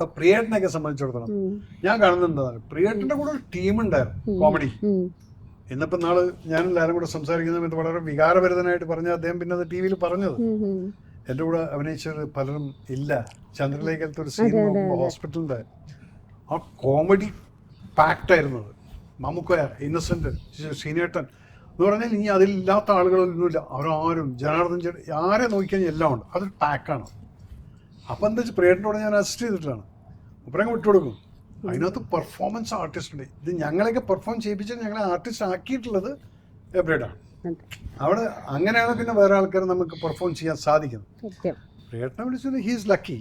അപ്പൊ പ്രിയേട്ടനൊക്കെ സംബന്ധിച്ചിടത്തോളം ഞാൻ കാണുന്നത് എന്താണ്, പ്രിയേട്ടന്റെ കൂടെ ഒരു ടീം ഉണ്ടായിരുന്നു കോമഡി. ഇന്നിപ്പോ നാള് ഞാൻ എല്ലാവരും കൂടെ സംസാരിക്കുന്ന സമയത്ത് വളരെ വികാരഭരിതനായിട്ട് പറഞ്ഞ അദ്ദേഹം പിന്നെ അത് ടി വിയിൽ പറഞ്ഞത്, എൻ്റെ കൂടെ അഭിനയിച്ചവർ പലരും ഇല്ല. ചന്ദ്രലേഖലത്തെ ഒരു സീൻ ഹോസ്പിറ്റലിൻ്റെ ആ കോമഡി പാക്റ്റായിരുന്നത്. മമ്മൂക്ക, ഇന്നസെന്റ്, ശ്രീനേട്ടൻ എന്ന് പറഞ്ഞാൽ ഇനി അതിലില്ലാത്ത ആളുകളൊന്നുമില്ല. അവരാരും ജനാർദ്ദൻ ചേട്ടൻ ആരെ നോക്കിക്കഴിഞ്ഞാൽ എല്ലാം ഉണ്ട്. അതൊരു പാക്കാണ്. അപ്പം എന്താ വെച്ചാൽ പ്രിയേട്ടനോട് ഞാൻ അസിസ്റ്റ് ചെയ്തിട്ടാണ്, അപ്പുറം വിട്ടുകൊടുക്കും. അതിനകത്ത് പെർഫോമൻസ് ആർട്ടിസ്റ്റ് ഉണ്ട്. ഇത് ഞങ്ങളെയൊക്കെ പെർഫോം ചെയ്യിപ്പിച്ചാൽ ഞങ്ങളെ ആർട്ടിസ്റ്റ് ആക്കിയിട്ടുള്ളത് എബ്രേഡാണ്. അവിടെ അങ്ങനെയാണ് പിന്നെ വേറെ ആൾക്കാർ നമുക്ക് പെർഫോം ചെയ്യാൻ സാധിക്കുന്നത്. പ്രിയേട്ടനെ വിളിച്ചത് he's lucky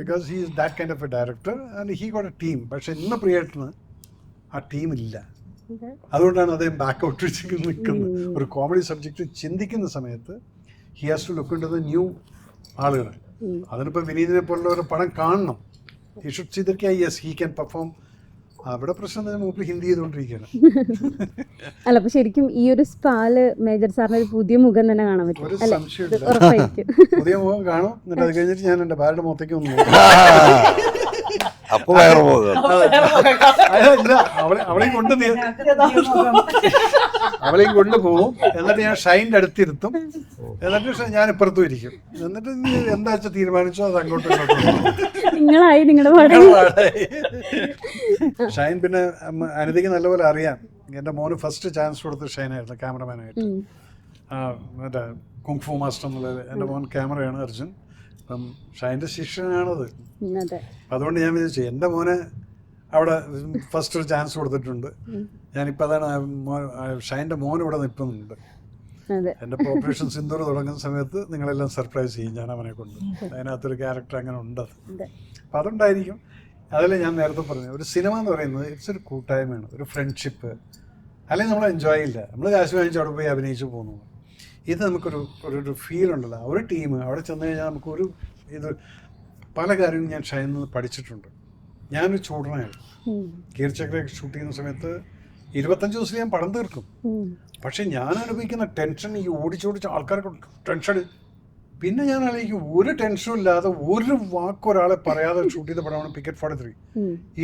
because he is that kind of A director and he got A team. പക്ഷെ ഇന്ന് പ്രിയേട്ടന് ആ ടീമില്ല. അതുകൊണ്ടാണ് അദ്ദേഹം ബാക്കൗട്ട് നിൽക്കുന്നത്. ഒരു കോമഡി സബ്ജക്റ്റ് ചിന്തിക്കുന്ന സമയത്ത് he has to look into the new ആളുകൾ. അതിനിപ്പോൾ വിനീതിനെ പോലുള്ള ഒരു പടം കാണണം. He should see that yes he can perform. അവിടെ പ്രശ്നം മൂപ്പര് ഹിന്ദി ചെയ്തുകൊണ്ടിരിക്കുകയാണ്. അല്ല, അപ്പൊ ശരിക്കും ഈ ഒരു സ്പാല് മേജർ സാറിന് ഒരു പുതിയ മുഖം തന്നെ കാണാൻ പറ്റും. ഒരു സംശയമില്ല, പുതിയ മുഖം കാണും. എന്നിട്ട് അത് കഴിഞ്ഞിട്ട് ഞാൻ എൻ്റെ ഭാര്യയുടെ മുഖത്തേക്ക് ഒന്ന് അപ്പൊ വേറെ പോകും. അവളെയും കൊണ്ടുപോകും. എന്നിട്ട് ഞാൻ ഷൈൻ്റെ അടുത്തിരുത്തും. എന്നിട്ട് ഞാൻ ഇപ്പുറത്തും ഇരിക്കും. എന്നിട്ട് എന്താ വെച്ചാൽ തീരുമാനിച്ചോ അത് അങ്ങോട്ടും ഇങ്ങോട്ടും നിങ്ങളായി നിങ്ങളുടെ ഷൈൻ. പിന്നെ അനിതയ്ക്ക് നല്ലപോലെ അറിയാം. എൻ്റെ മോന് ഫസ്റ്റ് ചാൻസ് കൊടുത്ത് ഷൈനായിരുന്നു ക്യാമറമാനായിട്ട്. മറ്റേ കുങ്ഫു മാസ്റ്റർ എന്നുള്ളത് എൻ്റെ മോൻ ക്യാമറയാണ് അർജുൻ. അപ്പം ഷൈൻ്റെ ശിഷ്യനാണത്. അതുകൊണ്ട് ഞാൻ വിചാരിച്ചു എൻ്റെ മോനെ അവിടെ ഫസ്റ്റ് ഒരു ചാൻസ് കൊടുത്തിട്ടുണ്ട്. ഞാനിപ്പോൾ അതാണ് ഷൈൻ്റെ മോൻ ഇവിടെ നിൽക്കുന്നുണ്ട്. എൻ്റെ ഓപ്പറേഷൻ സിന്ദൂർ തുടങ്ങുന്ന സമയത്ത് നിങ്ങളെല്ലാം സർപ്രൈസ് ചെയ്യും ഞാൻ അവനെ കൊണ്ട്. അതിനകത്തൊരു ക്യാരക്ടർ അങ്ങനെ ഉണ്ട്. അപ്പം അതുണ്ടായിരിക്കും. അതല്ലേ ഞാൻ നേരത്തെ പറഞ്ഞു, ഒരു സിനിമ എന്ന് പറയുന്നത് ഇറ്റ്സ് ഒരു കൂട്ടായ്മയാണ്, ഒരു ഫ്രണ്ട്ഷിപ്പ്. അല്ലെങ്കിൽ നമ്മൾ എൻജോയ് ചെയ്യില്ല. നമ്മൾ കാശ് വാങ്ങിച്ച് അവിടെ പോയി അഭിനയിച്ച് പോകുന്നു. ഇത് നമുക്കൊരു ഒരു ഫീൽ ഉണ്ടല്ലോ, ഒരു ടീം അവിടെ ചെന്ന് കഴിഞ്ഞാൽ നമുക്കൊരു ഇത് പല കാര്യങ്ങളും ഞാൻ ഷൈനിൽ നിന്ന് പഠിച്ചിട്ടുണ്ട്. ഞാനൊരു ചൂടനായിരുന്നു. കീർച്ചക്രയൊക്കെ ഷൂട്ട് ചെയ്യുന്ന സമയത്ത് 25 ദിവസം ഞാൻ പടം തീർക്കും. പക്ഷെ ഞാൻ അനുഭവിക്കുന്ന ടെൻഷൻ, ഈ ഓടിച്ചോടിച്ച ആൾക്കാർക്ക് ടെൻഷൻ. പിന്നെ ഞാൻ ആലോചിക്കും, ഒരു ടെൻഷനും ഇല്ലാതെ ഒരു വാക്ക് ഒരാളെ പറയാതെ ഷൂട്ട് ചെയ്ത പടമാണ് പിക്കറ്റ് 43.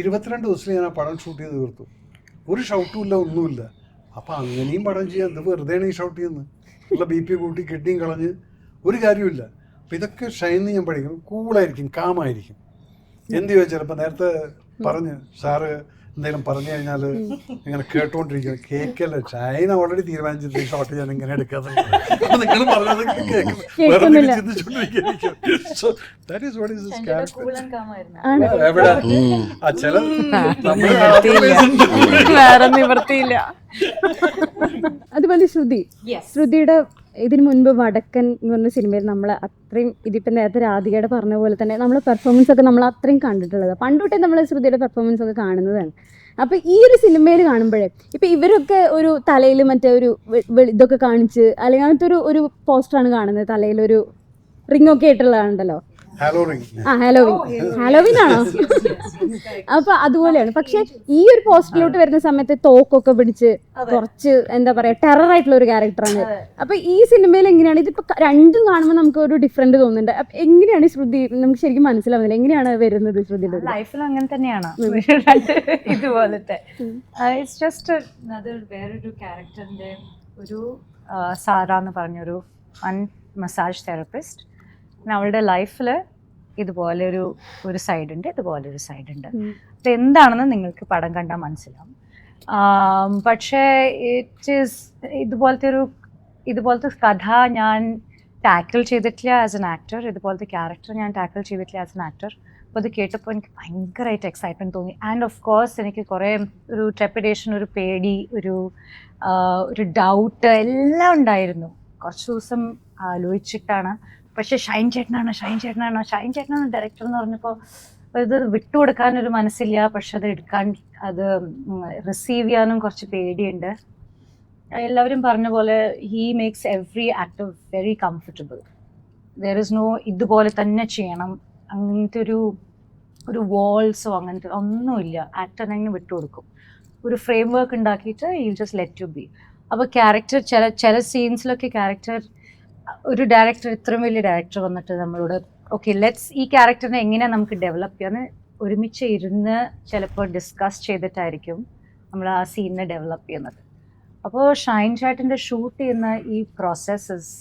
22 ദിവസത്തിൽ ഞാൻ ആ പടം ഷൂട്ട് ചെയ്ത് തീർത്തു. ഒരു ഷൗട്ടും ഇല്ല, ഒന്നുമില്ല. അപ്പം അങ്ങനെയും പടം ചെയ്യാൻ ഇത് വെറുതെയാണ് ഈ ഷൗട്ട് ചെയ്യുന്നത്. ഉള്ള BP കൂട്ടി കിഡ്നിയും കളഞ്ഞ് ഒരു കാര്യമില്ല. അപ്പം ഇതൊക്കെ ഷൈനിൽ ഞാൻ പഠിക്കും. കൂളായിരിക്കും, കാമായിരിക്കും. എന്ത് ചോദിച്ചാൽ ഇപ്പം നേരത്തെ പറഞ്ഞ് സാറ് എന്തെങ്കിലും പറഞ്ഞു കഴിഞ്ഞാൽ ഇങ്ങനെ കേട്ടോണ്ടിരിക്കുക. കേൾക്കല്ല, ഷൈന ഓൾറെഡി തീരുമാനിച്ചിട്ട് ഈ ഷോട്ട് ഞാൻ ഇങ്ങനെ എടുക്കാതെ നിങ്ങൾ പറഞ്ഞത് വെറുതെ ചിന്തിച്ചോണ്ടിരിക്കും. So that is what is this character. എവിടെ ആ ചില വേറെ നിവർത്തിയില്ല. അതുപോലെ ശ്രുതിയുടെ ഇതിനു മുൻപ് വടക്കൻ എന്ന് പറഞ്ഞ സിനിമയിൽ നമ്മൾ അത്രയും, ഇതിപ്പോൾ നേരത്തെ രാധികയുടെ പറഞ്ഞ പോലെ തന്നെ നമ്മൾ പെർഫോമൻസ് ഒക്കെ നമ്മൾ അത്രയും കണ്ടിട്ടുള്ളത്. പണ്ടുതൊട്ടേ നമ്മൾ ശ്രുതിയുടെ പെർഫോമൻസ് ഒക്കെ കാണുന്നതാണ്. അപ്പോൾ ഈ ഒരു സിനിമയിൽ കാണുമ്പോഴേ ഇപ്പം ഇവരൊക്കെ ഒരു തലയിൽ മറ്റേ ഒരു ഇതൊക്കെ കാണിച്ച്, അല്ലെങ്കിൽ അങ്ങനത്തെ ഒരു പോസ്റ്ററാണ് കാണുന്നത്. തലയിലൊരു റിംഗ് ഒക്കെ ആയിട്ടുള്ളതാണല്ലോ. ഹാലോവിൻ ആണോ? അപ്പൊ അതുപോലെയാണ്. പക്ഷെ ഈ ഒരു പോസ്റ്ററിലോട്ട് വരുന്ന സമയത്ത് തോക്കൊക്കെ പിടിച്ച് കുറച്ച് എന്താ പറയാ ടെറർ ആയിട്ടുള്ള ഒരു ക്യാരക്ടറാണ്. അപ്പൊ ഈ സിനിമയിൽ എങ്ങനെയാണ് ഇതിപ്പോ രണ്ടും കാണുമ്പോൾ നമുക്ക് ഒരു ഡിഫറൻറ്റ് തോന്നുന്നുണ്ട്. അപ്പൊ എങ്ങനെയാണ് ശ്രുതി, നമുക്ക് ശരിക്കും മനസ്സിലാവുന്നില്ല എങ്ങനെയാണ് വരുന്നത് ശ്രുതിയുടെ ലൈഫിൽ? അങ്ങനെ തന്നെയാണ് ഇതുപോലത്തെ. ഇറ്റ്സ് ജസ്റ്റ് വേറൊരു ക്യാരക്ടറിന്റെ ഒരു സാറ എന്ന് പറഞ്ഞൊരു മസാജ് തെറപ്പിസ്റ്റ്. അവളുടെ ലൈഫിൽ ഇതുപോലെ ഒരു സൈഡ് ഉണ്ട്, ഇതുപോലെ ഒരു സൈഡ് ഉണ്ട്. അത് എന്താണെന്ന് നിങ്ങൾക്ക് പടം കണ്ടാൽ മനസ്സിലാവും. പക്ഷേ ഇതുപോലത്തെ കഥ ഞാൻ ടാക്കിൾ ചെയ്തിട്ടില്ല ആസ് എൻ ആക്ടർ. ഇതുപോലത്തെ ക്യാരക്ടർ ഞാൻ ടാക്കിൾ ചെയ്തിട്ടില്ല ആസ് എൻ ആക്ടർ. അപ്പോൾ അത് കേട്ടപ്പോൾ എനിക്ക് ഭയങ്കരമായിട്ട് എക്സൈറ്റ്മെൻറ്റ് തോന്നി. ആൻഡ് ഓഫ് കോഴ്സ് എനിക്ക് കുറേ ഒരു ട്രെപ്പിഡേഷൻ, ഒരു പേടി, ഒരു ഡൗട്ട് എല്ലാം ഉണ്ടായിരുന്നു. കുറച്ച് ദിവസം ആലോചിച്ചിട്ടാണ്. പക്ഷേ ഷൈൻ ചേട്ടനാണ് ഡയറക്ടർ എന്ന് പറഞ്ഞപ്പോൾ ഇത് വിട്ടുകൊടുക്കാനൊരു മനസ്സില്ല. പക്ഷെ അത് റിസീവ് ചെയ്യാനും കുറച്ച് പേടിയുണ്ട്. എല്ലാവരും പറഞ്ഞ പോലെ he makes every actor very comfortable. There is no ഇതുപോലെ തന്നെ ചെയ്യണം, അങ്ങനത്തെ ഒരു വാൾസോ അങ്ങനത്തെ ഒന്നുമില്ല. ആക്ടറിനെ വിട്ടുകൊടുക്കും. ഒരു ഫ്രെയിം വർക്ക് ഉണ്ടാക്കിയിട്ട് you just let you B. അപ്പോൾ ക്യാരക്ടർ ചില സീൻസിലൊക്കെ ക്യാരക്ടർ, ഒരു ഡയറക്ടർ, ഇത്രയും വലിയ ഡയറക്ടർ വന്നിട്ട് നമ്മളോട് ഓക്കെ ലെറ്റ്സ് ഈ ക്യാരക്ടറിനെ എങ്ങനെയാണ് നമുക്ക് ഡെവലപ്പ് ചെയ്യാന്ന് ഒരുമിച്ച് ഇരുന്ന് ചിലപ്പോൾ ഡിസ്കസ് ചെയ്തിട്ടായിരിക്കും നമ്മൾ ആ സീനിനെ ഡെവലപ്പ് ചെയ്യുന്നത്. അപ്പോൾ ഷൈൻ ചാറ്റിൻ്റെ ഷൂട്ട് ചെയ്യുന്ന ഈ പ്രോസസ്സസ്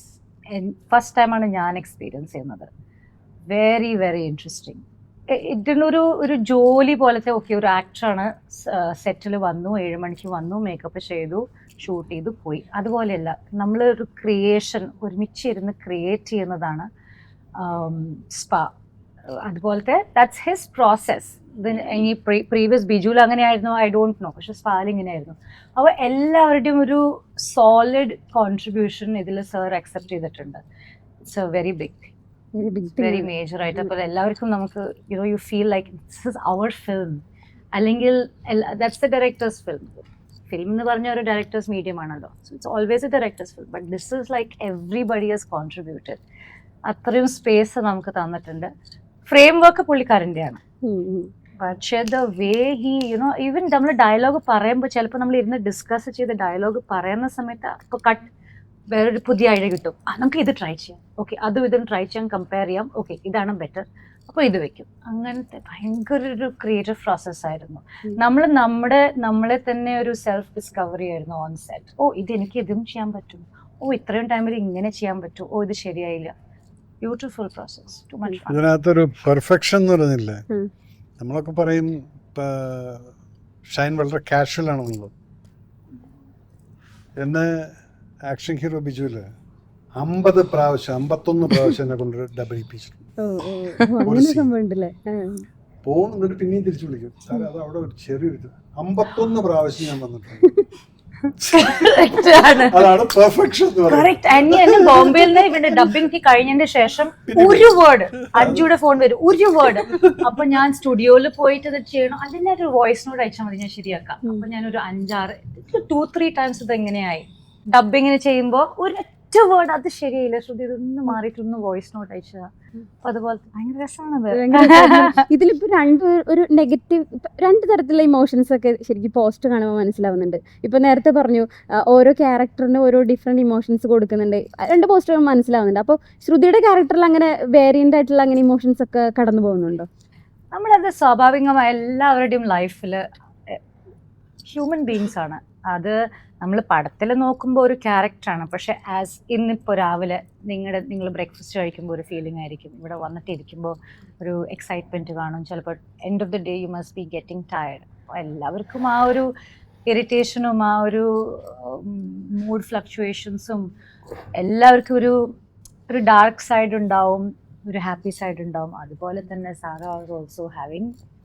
ഫസ്റ്റ് ടൈമാണ് ഞാൻ എക്സ്പീരിയൻസ് ചെയ്യുന്നത്. Very very interesting. ഒരു ജോലി പോലത്തെ, ഓക്കെ ഒരു ആക്ടറാണ്, സെറ്റിൽ വന്നു, 7 മണിക്ക് വന്നു, മേക്കപ്പ് ചെയ്തു, ഷൂട്ട് ചെയ്തു, പോയി. അതുപോലെയല്ല, നമ്മളൊരു ക്രിയേഷൻ ഒരുമിച്ചിരുന്ന് ക്രിയേറ്റ് ചെയ്യുന്നതാണ് സ്പാ. അതുപോലത്തെ ദാറ്റ്സ് ഹിസ് പ്രോസസ്. ഇനി പ്രീവിയസ് ബിജുവിൽ അങ്ങനെയായിരുന്നു, ഐ ഡോണ്ട് നോ, പക്ഷെ സ്പാൽ ഇങ്ങനെയായിരുന്നു. അപ്പോൾ എല്ലാവരുടെയും ഒരു സോളിഡ് കോൺട്രിബ്യൂഷൻ ഇതിൽ സർ അക്സെപ്റ്റ് ചെയ്തിട്ടുണ്ട്. It's a very big thing, very major ആയിട്ട്. അപ്പോൾ എല്ലാവർക്കും നമുക്ക് you feel like this is our film, അല്ലെങ്കിൽ that's the director's film. Film എന്ന് പറഞ്ഞ ഒരു ഡയറക്ടേഴ്സ് മീഡിയം ആണല്ലോ, so it's always a director's film, but this is like everybody has contributed. അത്രയും സ്പേസ് നമുക്ക് തന്നിട്ടുണ്ട്. ഫ്രെയിം വർക്ക് പുള്ളിക്കാരൻ്റെയാണ്, പക്ഷേ ദ വേ ഹി ഈവൻ നമ്മൾ ഡയലോഗ് പറയുമ്പോൾ ചിലപ്പോൾ നമ്മൾ ഇരുന്ന് ഡിസ്കസ് ചെയ്ത് ഡയലോഗ് പറയുന്ന സമയത്ത് ഇപ്പോൾ കട്ട് വേറൊരു പുതിയ ഐഡിയ കിട്ടും, നമുക്ക് ഇത് ട്രൈ ചെയ്യാം, ഓക്കെ അതും ഇതും ട്രൈ ചെയ്യാം, കമ്പയർ ചെയ്യാം, ഓക്കെ ഇതാണ് ബെറ്റർ, അപ്പോൾ ഇത് വെക്കും. അങ്ങനത്തെ ഭയങ്കര ഒരു ക്രിയേറ്റീവ് പ്രോസസ്സായിരുന്നു. നമ്മളെ തന്നെ ഒരു സെൽഫ് ഡിസ്കവറി ആയിരുന്നു ഓൺ സെറ്റ്. ഓ ഇതെനിക്ക് ഇതും ചെയ്യാൻ പറ്റും, ഓ ഇത്രയും ടൈമിൽ ഇങ്ങനെ ചെയ്യാൻ പറ്റും, ഓ ഇത് ശരിയായില്ല. Beautiful process, too much fun. ഇതിനകത്തൊരു പെർഫെക്ഷൻ എന്ന് പറയുന്നില്ലേ, നമ്മളൊക്കെ പറയും ഷൈൻ വളരെ കാഷ്വൽ ആണെന്നുള്ളത്. എന്നെ ആക്ഷൻ ഹീറോ ബിജുവില് 51 പ്രാവശ്യം എന്നെ കൊണ്ട് ഡബിളിപ്പിച്ചിട്ടുണ്ട്. പോകുന്നുണ്ട് പിന്നെയും തിരിച്ചു വിളിക്കും, കാരണം അത് അവിടെ ഒരു ചെറിയൊരു 51 പ്രാവശ്യം ഞാൻ വന്നിട്ടുണ്ട്. അതാണ് പെർഫെക്ഷൻ. ബോംബെയിൽ നിന്ന് ഇവിടെ ഡബിംഗ് കഴിഞ്ഞതിന് ശേഷം ഒരു വേർഡ് അഞ്ജുയുടെ ഫോൺ വരും, ഒരു വേർഡ്, അപ്പൊ ഞാൻ സ്റ്റുഡിയോയിൽ പോയിട്ട് അത് ചെയ്യണം, അതിന്റെ ഒരു വോയിസ് നോട്ട് അയച്ചാൽ മതി, ഞാൻ ശരിയാക്കാം. അപ്പൊ ഞാനൊരു 2-3 ടൈംസ് ഇത് എങ്ങനെയായി ഡബിങ്ങിന് ചെയ്യുമ്പോ ഒരൊറ്റ വേർഡ് അത് ശരിയായില്ല, ശ്രുതി ഇതൊന്ന് മാറിയിട്ടൊന്ന് വോയിസ് നോട്ട് അയച്ചതാ. അപ്പൊ അതുപോലെ ഭയങ്കര രസമാണ്. ഇതിലിപ്പോ ഒരു നെഗറ്റീവ് 2 തരത്തിലുള്ള ഇമോഷൻസ് ഒക്കെ ശരിക്കും പോസ്റ്റ് കാണുമ്പോൾ മനസ്സിലാവുന്നുണ്ട്. ഇപ്പൊ നേരത്തെ പറഞ്ഞു ഓരോ ക്യാരക്ടറിന് ഓരോ ഡിഫറെന്റ് ഇമോഷൻസ് കൊടുക്കുന്നുണ്ട്, 2 പോസ്റ്റർ മനസ്സിലാവുന്നുണ്ട്. അപ്പോൾ ശ്രുതിയുടെ ക്യാരക്ടറിൽ അങ്ങനെ വേരിയന്റ് ആയിട്ടുള്ള അങ്ങനെ ഇമോഷൻസ് ഒക്കെ കടന്നു പോകുന്നുണ്ടോ? നമ്മളത് സ്വാഭാവികമായ എല്ലാവരുടെയും ലൈഫിൽ ഹ്യൂമൻ ബീങ്സ് ആണ്. അത് നമ്മൾ പടത്തിൽ നോക്കുമ്പോൾ ഒരു ക്യാരക്ടറാണ്, പക്ഷെ ആസ് ഇന്നിപ്പോൾ രാവിലെ നിങ്ങൾ ബ്രേക്ക്ഫാസ്റ്റ് കഴിക്കുമ്പോൾ ഒരു ഫീലിംഗ് ആയിരിക്കും, ഇവിടെ വന്നിട്ടിരിക്കുമ്പോൾ ഒരു എക്സൈറ്റ്മെൻറ്റ് കാണും, ചിലപ്പോൾ end of the day you must be getting tired. അപ്പോൾ എല്ലാവർക്കും ആ ഒരു ഇറിറ്റേഷനും ആ ഒരു മൂഡ് ഫ്ലക്ച്വേഷൻസും, എല്ലാവർക്കും ഒരു ഡാർക്ക് സൈഡ് ഉണ്ടാവും, ഒരു ഹാപ്പി സൈഡ് ഉണ്ടാവും. അതുപോലെ തന്നെ സാറ ഓൾസോ ഹാവിങ്